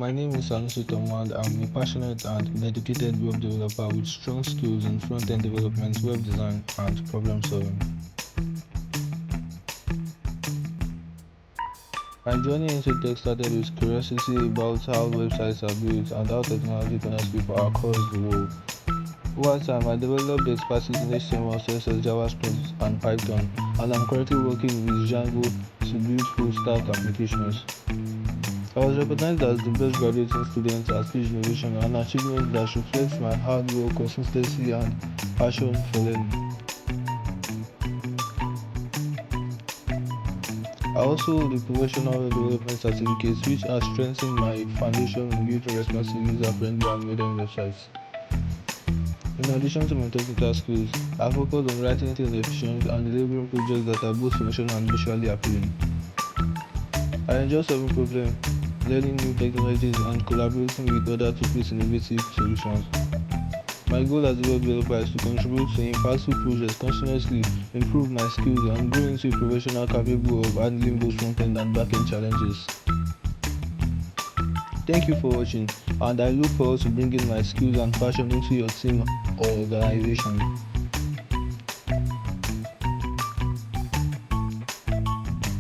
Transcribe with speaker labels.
Speaker 1: My name is Sanusi Tomiwa and I'm a passionate and dedicated web developer with strong skills in front-end development, web design, and problem solving. My journey into tech started with curiosity about how websites are built and how technology connects people across the world. Over time, I developed expertise in HTML, CSS, JavaScript, and Python, and I'm currently working with Django to build full-stack applications. I was recognized as the best graduating student at Speech Innovation, an achievement that reflects my hard work, consistency, and passion for learning. I also hold the professional web development certificates, which has strengthened my foundation in building responsive, user-friendly, and modern websites. In addition to my technical skills, I focus on writing things efficiently and delivering projects that are both functional and visually appealing. I enjoy solving problems, learning new technologies, and collaborating with others to create innovative solutions. My goal as a web developer is to contribute to impactful projects, continuously improve my skills, and grow into a professional capable of handling both front-end and back-end challenges. Thank you for watching, and I look forward to bringing my skills and passion into your team or organization.